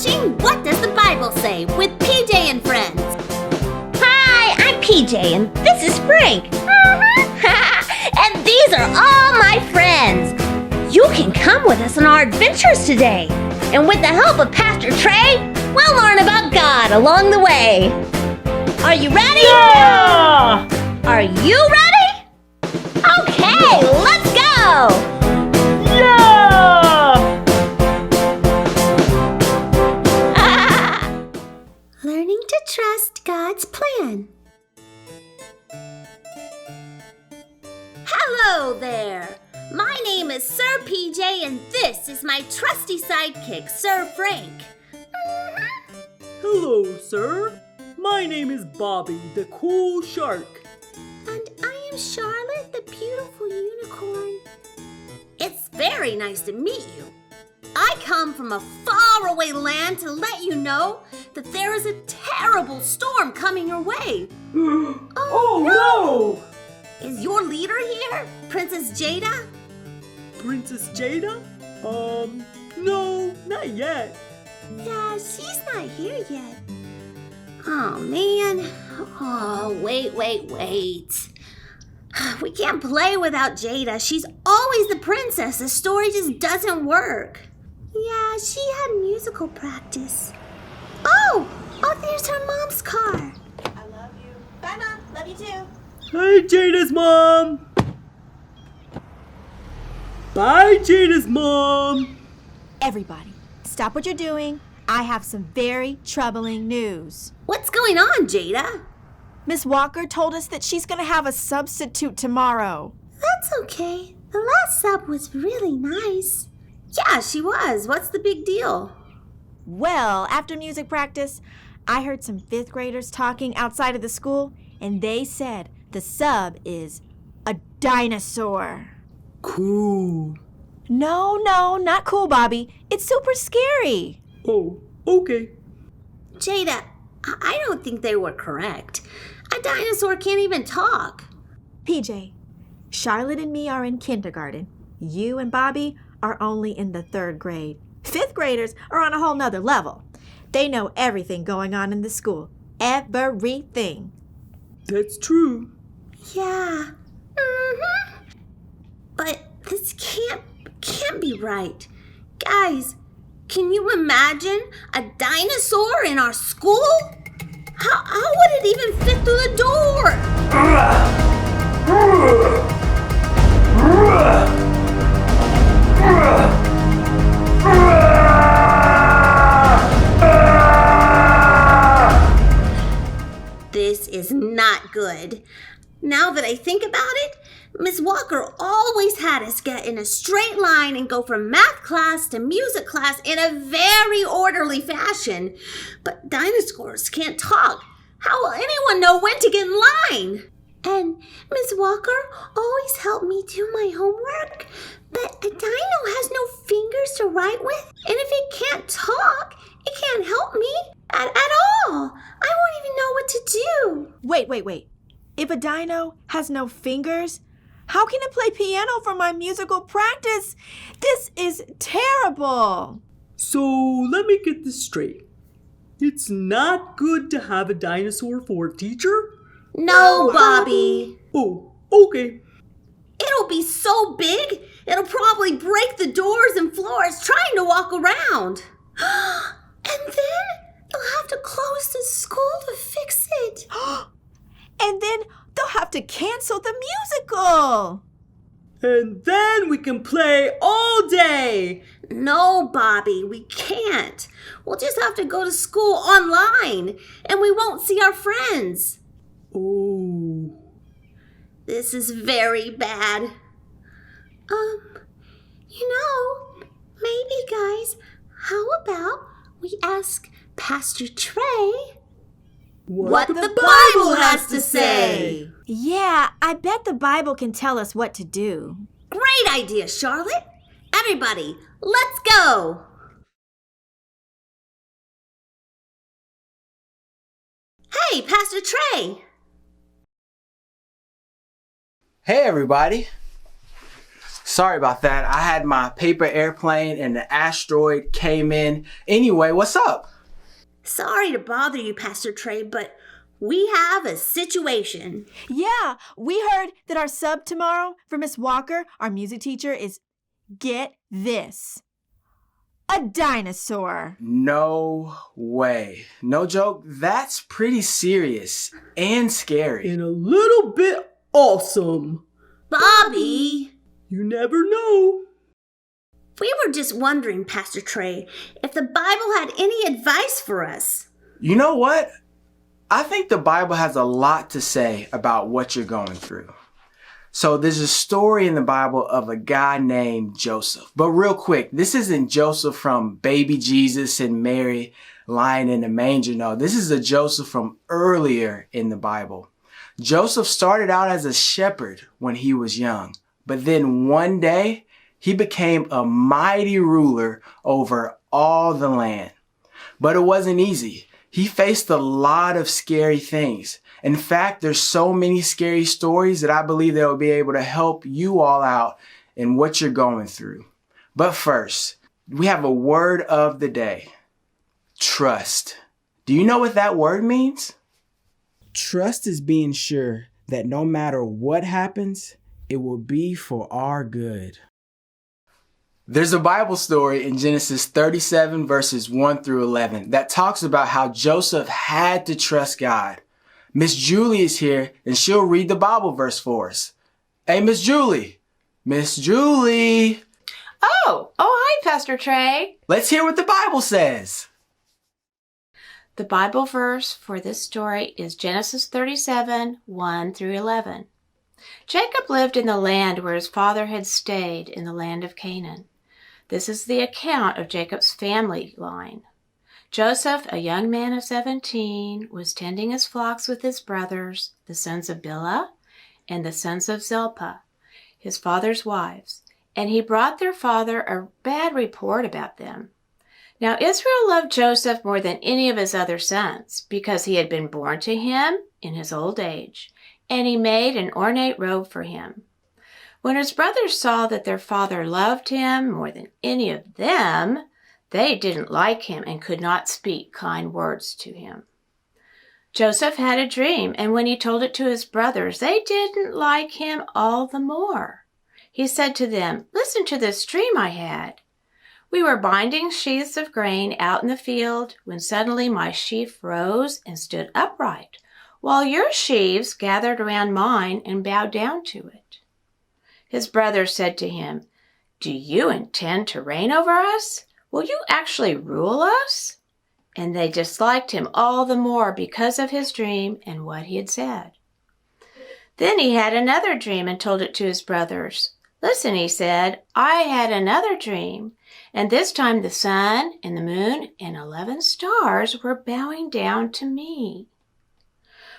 watching What Does the Bible Say with PJ and Friends. Hi, I'm PJ and this is Frank. And these are all my friends. You can come with us on our adventures today. And with the help of Pastor Tre, we'll learn about God along the way. Are you ready? Yeah! Are you ready? Okay, let's go! Yeah! Learning to trust God's plan. Hello there! My name is Sir PJ and this is my trusty sidekick, Sir Frank. Hello, sir. My name is Bobby, the cool shark. And I am Charlotte, the beautiful unicorn. It's very nice to meet you. I come from a faraway land to let you know that there is a terrible storm coming your way. Oh no! Is your leader here, Princess Jada? Princess Jada? No, not yet. Yeah, she's not here yet. Oh, man. Oh, wait. We can't play without Jada. She's always the princess. The story just doesn't work. Yeah, she had musical practice. Oh, there's her mom's car. I love you. Bye, Mom. Love you too. Hey, Jada's mom! Bye, Jada's mom! Everybody, stop what you're doing. I have some very troubling news. What's going on, Jada? Miss Walker told us that she's going to have a substitute tomorrow. That's okay. The last sub was really nice. Yeah, she was. What's the big deal? Well, after music practice, I heard some fifth graders talking outside of the school, and they said the sub is a dinosaur. Cool. No, not cool, Bobby. It's super scary. Oh, okay. Jada, I don't think they were correct. A dinosaur can't even talk. PJ, Charlotte and me are in kindergarten. You and Bobby are only in the 3rd grade. 5th graders are on a whole nother level. They know everything going on in the school. Everything. That's true. Yeah. But this can't be right. Guys, can you imagine a dinosaur in our school? How would it even fit through the door? This is not good. Now that I think about it, Miss Walker always had us get in a straight line and go from math class to music class in a very orderly fashion. But dinosaurs can't talk. How will anyone know when to get in line? And Miss Walker always helped me do my homework. But a dino has no fingers to write with. And if it can't talk, it can't help me at all. I won't even know what to do. Wait. If a dino has no fingers, how can it play piano for my musical practice? This is terrible. So, let me get this straight. It's not good to have a dinosaur for a teacher? No, Bobby. Oh, okay. It'll be so big, it'll probably break the doors and floors trying to walk around. And then they'll have to close the school to fix it. And then they'll have to cancel the musical. And then we can play all day. No, Bobby, we can't. We'll just have to go to school online, and we won't see our friends. Oh. This is very bad. Maybe, guys, how about we ask Pastor Tre what the Bible has to say? Yeah, I bet the Bible can tell us what to do. Great idea, Charlotte. Everybody, let's go. Hey, Pastor Tre. Hey, everybody. Sorry about that. I had my paper airplane and the asteroid came in. Anyway, what's up? Sorry to bother you, Pastor Tre, but we have a situation. Yeah, we heard that our sub tomorrow for Miss Walker, our music teacher, is, get this, a dinosaur. No way. No joke. That's pretty serious and scary. And a little bit awesome. Bobby! You never know. We were just wondering, Pastor Tre, if the Bible had any advice for us. You know what? I think the Bible has a lot to say about what you're going through. So there's a story in the Bible of a guy named Joseph. But real quick, this isn't Joseph from baby Jesus and Mary lying in the manger. No, this is a Joseph from earlier in the Bible. Joseph started out as a shepherd when he was young. But then one day, he became a mighty ruler over all the land. But it wasn't easy. He faced a lot of scary things. In fact, there's so many scary stories that I believe that will be able to help you all out in what you're going through. But first, we have a word of the day. Trust. Do you know what that word means? Trust is being sure that no matter what happens, it will be for our good. There's a Bible story in Genesis 37 verses 1 through 11 that talks about how Joseph had to trust God. Miss Julie is here and she'll read the Bible verse for us. Hey, Miss Julie. Miss Julie. Oh, hi, Pastor Tre. Let's hear what the Bible says. The Bible verse for this story is Genesis 37, 1 through 11. Jacob lived in the land where his father had stayed in the land of Canaan. This is the account of Jacob's family line. Joseph, a young man of 17, was tending his flocks with his brothers, the sons of Bilhah and the sons of Zilpah, his father's wives, and he brought their father a bad report about them. Now Israel loved Joseph more than any of his other sons, because he had been born to him in his old age, and he made an ornate robe for him. When his brothers saw that their father loved him more than any of them, they didn't like him and could not speak kind words to him. Joseph had a dream, and when he told it to his brothers, they didn't like him all the more. He said to them, "Listen to this dream I had. We were binding sheaves of grain out in the field when suddenly my sheaf rose and stood upright, while your sheaves gathered around mine and bowed down to it." His brothers said to him, "Do you intend to reign over us? Will you actually rule us?" And they disliked him all the more because of his dream and what he had said. Then he had another dream and told it to his brothers. "Listen," he said, "I had another dream, and this time the sun and the moon and 11 stars were bowing down to me."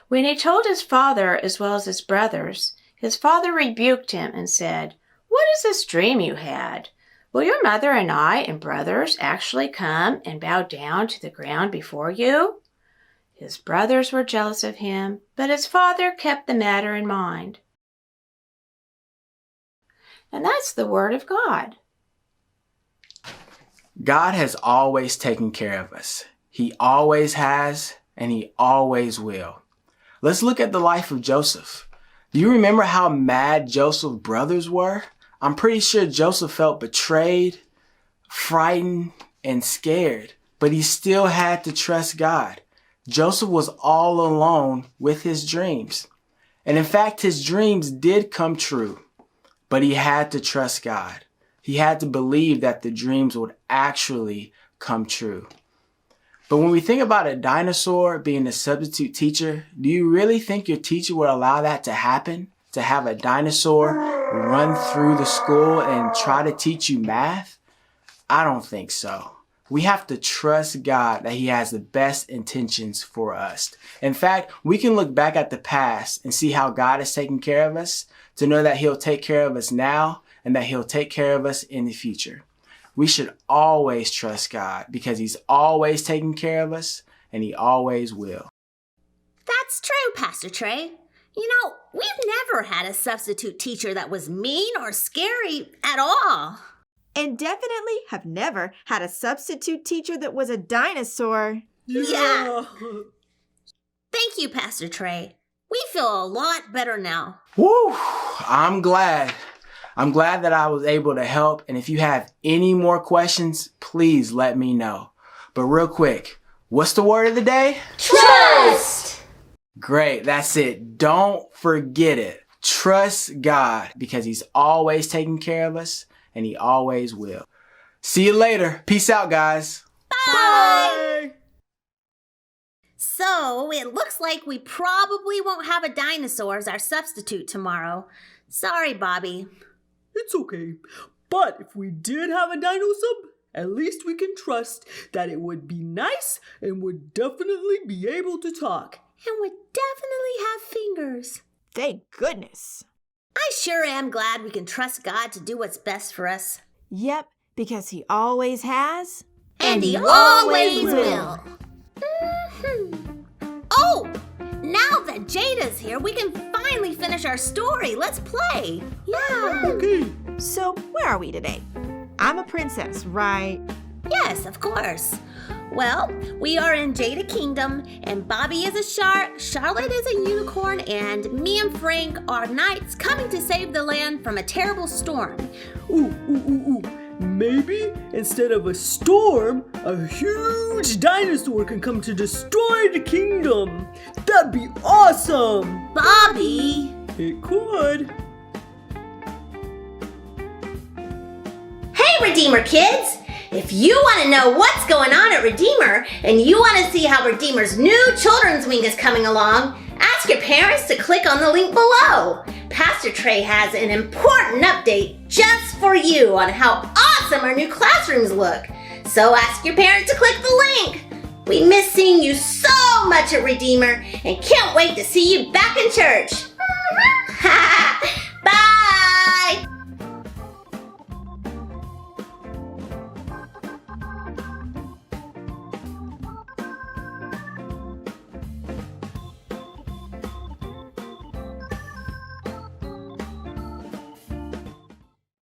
When he told his father as well as his brothers, his father rebuked him and said, "What is this dream you had? Will your mother and I and brothers actually come and bow down to the ground before you?" His brothers were jealous of him, but his father kept the matter in mind. And that's the word of God. God has always taken care of us. He always has, and he always will. Let's look at the life of Joseph. Do you remember how mad Joseph's brothers were? I'm pretty sure Joseph felt betrayed, frightened, and scared, but he still had to trust God. Joseph was all alone with his dreams. And in fact, his dreams did come true, but he had to trust God. He had to believe that the dreams would actually come true. But when we think about a dinosaur being a substitute teacher, do you really think your teacher would allow that to happen? To have a dinosaur run through the school and try to teach you math? I don't think so. We have to trust God that he has the best intentions for us. In fact, we can look back at the past and see how God has taken care of us, to know that he'll take care of us now and that he'll take care of us in the future. We should always trust God because he's always taking care of us and he always will. That's true, Pastor Tre. We've never had a substitute teacher that was mean or scary at all. And definitely have never had a substitute teacher that was a dinosaur. Yeah. Thank you, Pastor Tre. We feel a lot better now. Woo! I'm glad. I'm glad that I was able to help. And if you have any more questions, please let me know. But real quick, what's the word of the day? Trust! Great, that's it. Don't forget it. Trust God because He's always taking care of us and He always will. See you later. Peace out, guys. Bye! So, it looks like we probably won't have a dinosaur as our substitute tomorrow. Sorry, Bobby. It's okay. But if we did have a dino sub, at least we can trust that it would be nice and would definitely be able to talk. And would definitely have fingers. Thank goodness. I sure am glad we can trust God to do what's best for us. Yep, because He always has. And He always will. Oh, now that Jada's here, we can finally finish our story. Let's play. Yeah. Okay. So, where are we today? I'm a princess, right? Yes, of course. Well, we are in Jada Kingdom, and Bobby is a shark, Charlotte is a unicorn, and me and Frank are knights coming to save the land from a terrible storm. Ooh. Maybe instead of a storm, a huge dinosaur can come to destroy the kingdom. That'd be awesome. Bobby! It could. Hey, Redeemer kids! If you want to know what's going on at Redeemer and you want to see how Redeemer's new children's wing is coming along, ask your parents to click on the link below. Pastor Tre has an important update just for you on how awesome our new classrooms look. So ask your parents to click the link. We miss seeing you so much at Redeemer and can't wait to see you back in church.